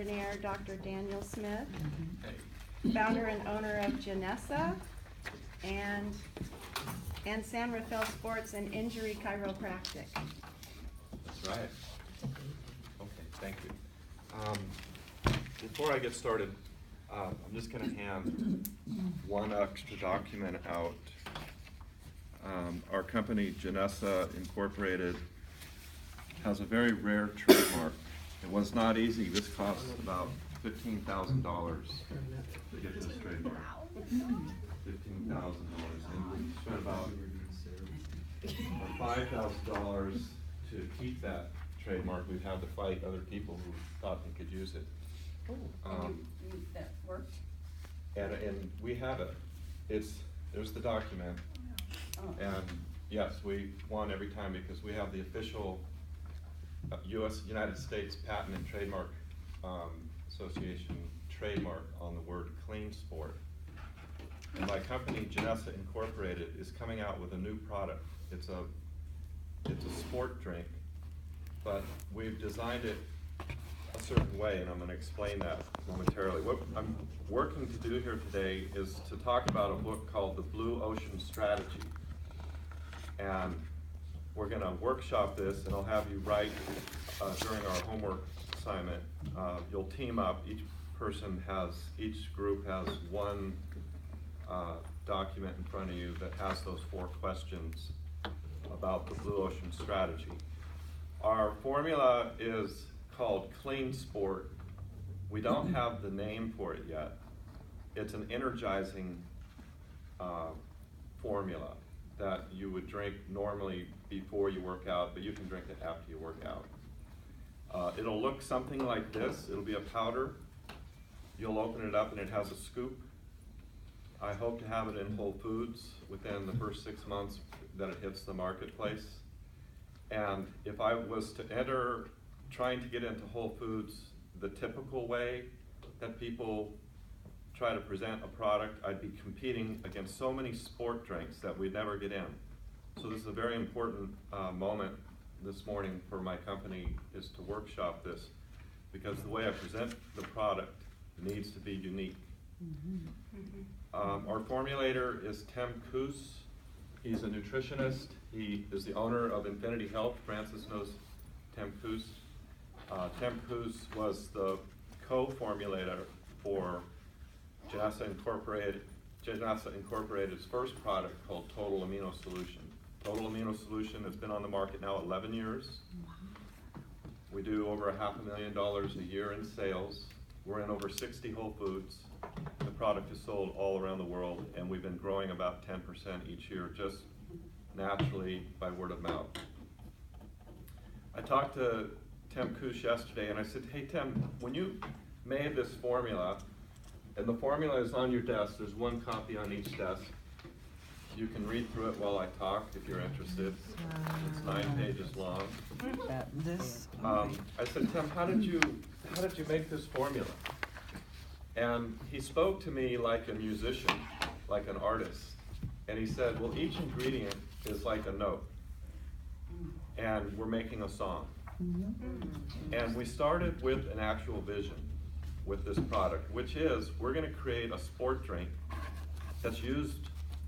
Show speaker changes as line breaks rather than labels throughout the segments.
engineer, Dr. Daniel Smith, founder and owner of Genesa, and San Rafael Sports and Injury Chiropractic.
That's right. Okay, thank you. Before I get started, I'm just going to hand one extra document out. Our company, Genesa Incorporated, has a very rare trademark. It was not easy. This cost about $15,000 to get this trademark. $15,000, and we spent about $5,000 to keep that trademark. We've had to fight other people who thought they could use it.
That worked?
And we have it. There's the document.
Oh.
And yes, we won every time because we have the official United States Patent and Trademark Association trademark on the word clean sport. And my company, Genesa Incorporated, is coming out with a new product. It's a sport drink, but we've designed it a certain way, and I'm going to explain that momentarily. What I'm working to do here today is to talk about a book called The Blue Ocean Strategy. And we're going to workshop this, and I'll have you write during our homework assignment. You'll team up. Each group has one document in front of you that has those 4 questions about the Blue Ocean Strategy. Our formula is called Clean Sport. We don't have the name for it yet. It's an energizing formula that you would drink normally before you work out, but you can drink it after you work out. It'll look something like this. It'll be a powder. You'll open it up and it has a scoop. I hope to have it in Whole Foods within the first 6 months that it hits the marketplace. And if I was to enter trying to get into Whole Foods the typical way that people try to present a product, I'd be competing against so many sport drinks that we'd never get in. So this is a very important moment this morning for my company, is to workshop this, because the way I present the product needs to be unique. Our formulator is Tim Koos. He's a nutritionist. He is the owner of Infinity Health. Francis knows Tim Koos. Tim Koos was the co-formulator for Genesa Incorporated's first product called Total Amino Solution. Total Amino Solution has been on the market now 11 years. We do over $500,000 a year in sales. We're in over 60 Whole Foods. The product is sold all around the world, and we've been growing about 10% each year, just naturally by word of mouth. I talked to Tim Koos yesterday, and I said, hey Tim, when you made this formula, and the formula is on your desk, there's one copy on each desk. You can read through it while I talk if you're interested. It's 9 pages long. I said, Tim, how did you make this formula? And he spoke to me like a musician, like an artist. And he said, well, each ingredient is like a note. And we're making a song. And we started with an actual vision with this product, which is we're going to create a sport drink that's used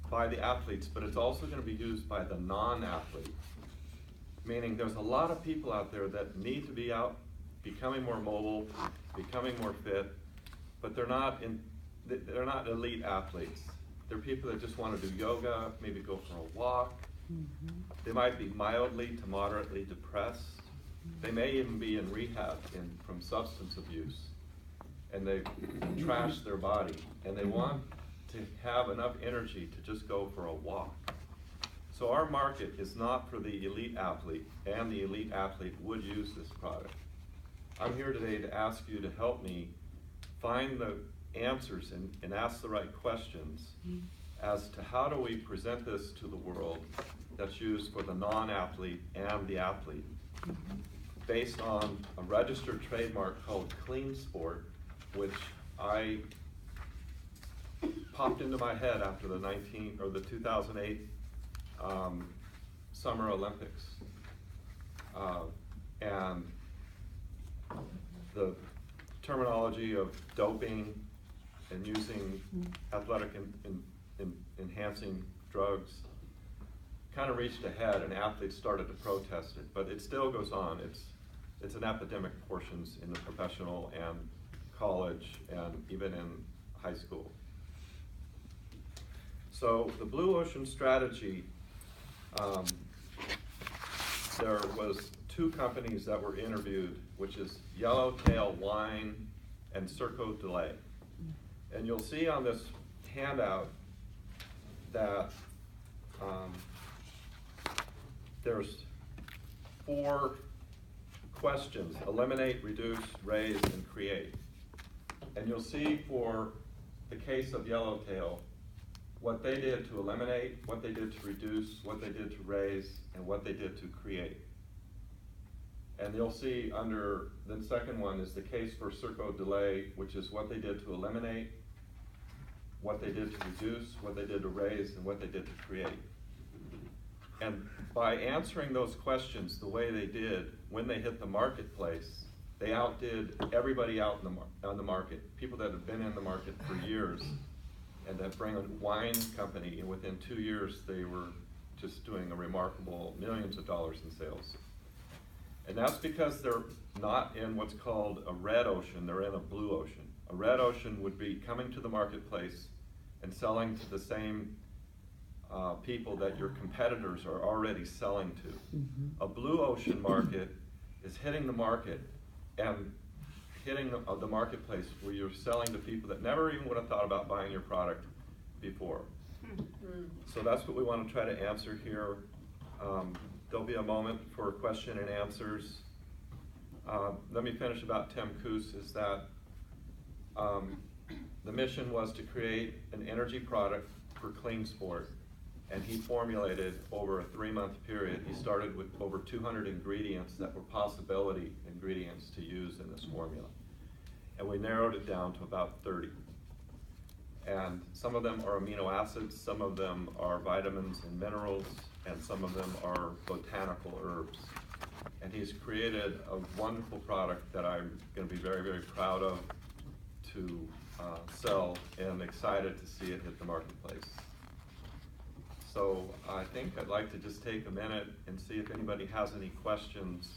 by the athletes, but it's also going to be used by the non-athlete. Meaning there's a lot of people out there that need to be out, becoming more mobile, becoming more fit, but they're not elite athletes. They're people that just want to do yoga, maybe go for a walk. They might be mildly to moderately depressed. They may even be in rehab from substance abuse, and they trash their body, and they want to have enough energy to just go for a walk. So our market is not for the elite athlete, and the elite athlete would use this product. I'm here today to ask you to help me find the answers and ask the right questions as to how do we present this to the world that's used for the non-athlete and the athlete, based on a registered trademark called Clean Sport, which I popped into my head after the 2008 Summer Olympics. And the terminology of doping and using athletic enhancing drugs kind of reached a head, and athletes started to protest it, but it still goes on. It's an epidemic portions in the professional and college and even in high school. So the Blue Ocean strategy, there was 2 companies that were interviewed, which is Yellowtail Wine and Circo du Soleil. And you'll see on this handout that there's 4 questions: eliminate, reduce, raise, and create. And you'll see for the case of Yellowtail, what they did to eliminate, what they did to reduce, what they did to raise, and what they did to create. And you'll see under the second one is the case for Circo du Soleil, which is what they did to eliminate, what they did to reduce, what they did to raise, and what they did to create. And by answering those questions the way they did, when they hit the marketplace, they outdid everybody out on the market, people that have been in the market for years, and that bring a wine company, and within 2 years they were just doing a remarkable millions of dollars in sales. And that's because they're not in what's called a red ocean, they're in a blue ocean. A red ocean would be coming to the marketplace and selling to the same people that your competitors are already selling to. A blue ocean market is hitting the market and hitting the marketplace where you're selling to people that never even would have thought about buying your product before. So that's what we want to try to answer here. There'll be a moment for question and answers. Let me finish about Tim Koos, is that the mission was to create an energy product for clean sport, and he formulated over a 3-month period. He started with over 200 ingredients that were possibility ingredients to use in this formula. And we narrowed it down to about 30. And some of them are amino acids, some of them are vitamins and minerals, and some of them are botanical herbs. And he's created a wonderful product that I'm going to be very, very proud of to sell, and excited to see it hit the marketplace. So I think I'd like to just take a minute and see if anybody has any questions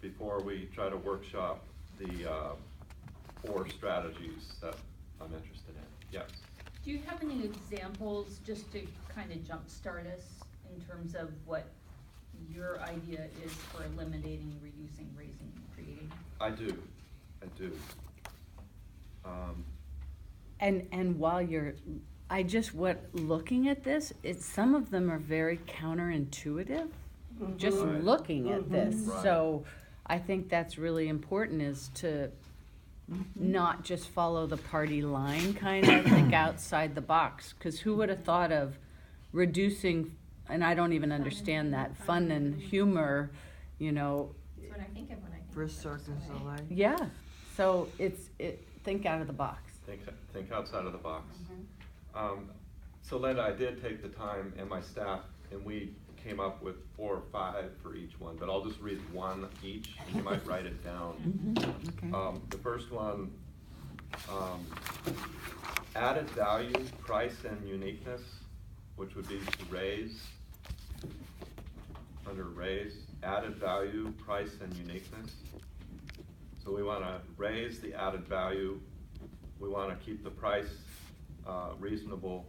before we try to workshop the 4 strategies that I'm interested in. Yes?
Do you have any examples just to kind of jumpstart us in terms of what your idea is for eliminating, reducing, raising, and creating?
I do.
And while you're, looking at this, some of them are very counterintuitive, just
Right.
looking at this.
Right.
So I think that's really important, is to not just follow the party line, kind of think outside the box. Because who would have thought of reducing, and I don't even understand that, fun and humor,
That's what I think of when I think
For
of
Cirque du
Cirque du Soleil.
Soleil.
yeah. So think out of the box.
Think outside of the box. So Linda, I did take the time, and my staff, and we came up with 4 or 5 for each one, but I'll just read 1 each, and you might write it down.
Okay.
The first one, added value, price, and uniqueness, which would be to raise. Under raise, added value, price, and uniqueness. So we want to raise the added value. We want to keep the price reasonable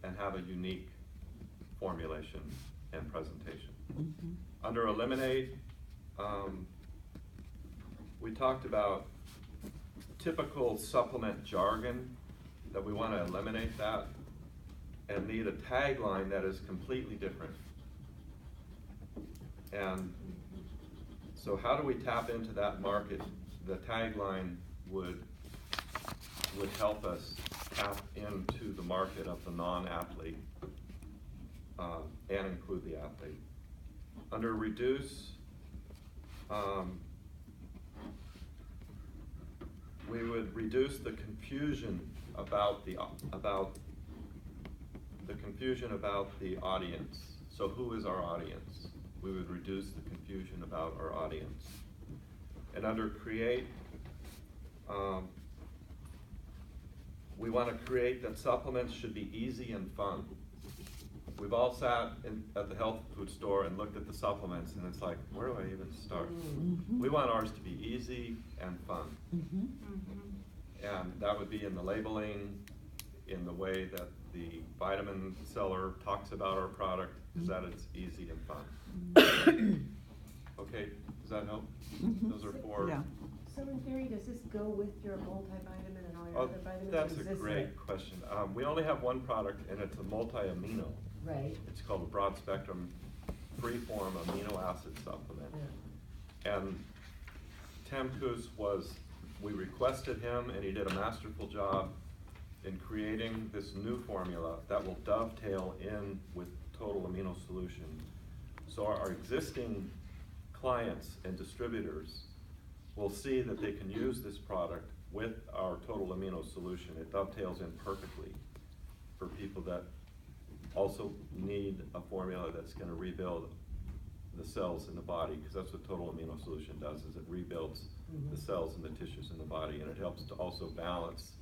and have a unique formulation and presentation. Under eliminate, we talked about typical supplement jargon, that we want to eliminate that and need a tagline that is completely different. And so how do we tap into that market? The tagline would help us tap into the market of the non-athlete and include the athlete. Under reduce, we would reduce the confusion about the audience. So who is our audience? We would reduce the confusion about our audience. And under create, we want to create that supplements should be easy and fun. We've all sat at the health food store and looked at the supplements, and it's like, where do I even start? We want ours to be easy and fun. And that would be in the labeling, in the way that the vitamin seller talks about our product, is that it's easy and fun. Okay, does that help? Those are four.
Yeah.
So in theory, does this go with your multivitamin and all your
Oh,
other vitamins?
that's
or
a
is this
great question. We only have one product, and it's a multi-amino.
Right.
It's called a broad spectrum free-form amino acid supplement.
Yeah.
And Tam Koos we requested him, and he did a masterful job in creating this new formula that will dovetail in with Total Amino Solution. So our existing clients and distributors will see that they can use this product with our Total Amino Solution. It dovetails in perfectly for people that also need a formula that's going to rebuild the cells in the body, because that's what Total Amino Solution does, is it rebuilds the cells and the tissues in the body, and it helps to also balance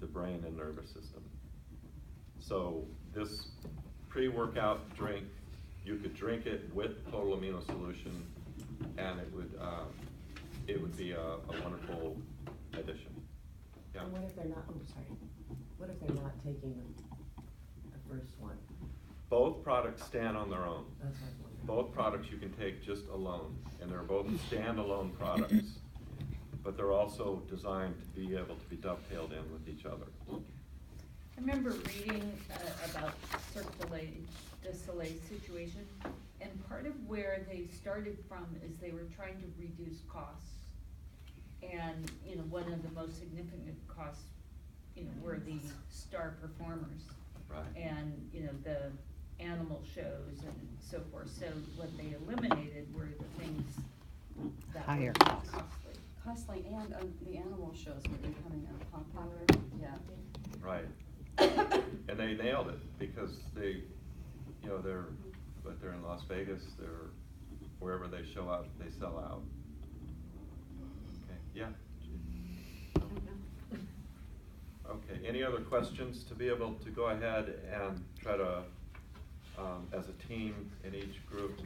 the brain and nervous system. So this pre-workout drink, you could drink it with Total Amino Solution, and it would be a wonderful addition. Yeah.
And what if they're not, what if they're not taking the first one?
Both products stand on their own.
That's what I was wondering.
Both products you can take just alone, and they're both standalone products, but they're also designed to be able to be dovetailed in with each other.
I remember reading about Cirque du Soleil's situation, and part of where they started from is they were trying to reduce costs. And, you know, one of the most significant costs, you know, were the star performers.
Right.
And, you know, the animal shows and so forth. So what they eliminated were the things that
Higher
were
costs.
costly.
Costly, and the animal shows were becoming unpopular, yeah.
Right. And they nailed it, because they, you know, they're in Las Vegas, they're, wherever they show up, they sell out. Okay, yeah. Okay, any other questions to be able to go ahead and try to, as a team in each group,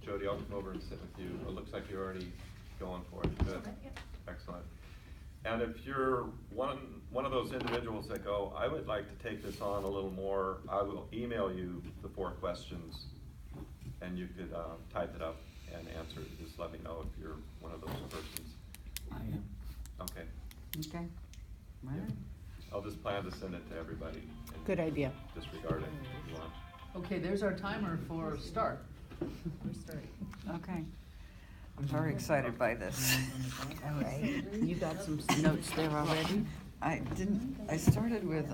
Jody, I'll come over and sit with you. It looks like you're already going for it. Good. Excellent. And if you're one of those individuals that go, I would like to take this on a little more, I will email you the 4 questions, and you could type it up and answer it. Just let me know if you're one of those persons.
I am.
Okay.
Okay. All
Yeah.
right.
I'll just plan to send it to everybody. And
Good idea.
disregard it if you want.
Okay, there's our timer for start.
We're starting.
Okay. I'm very excited by this.
You got some notes there already?
I started with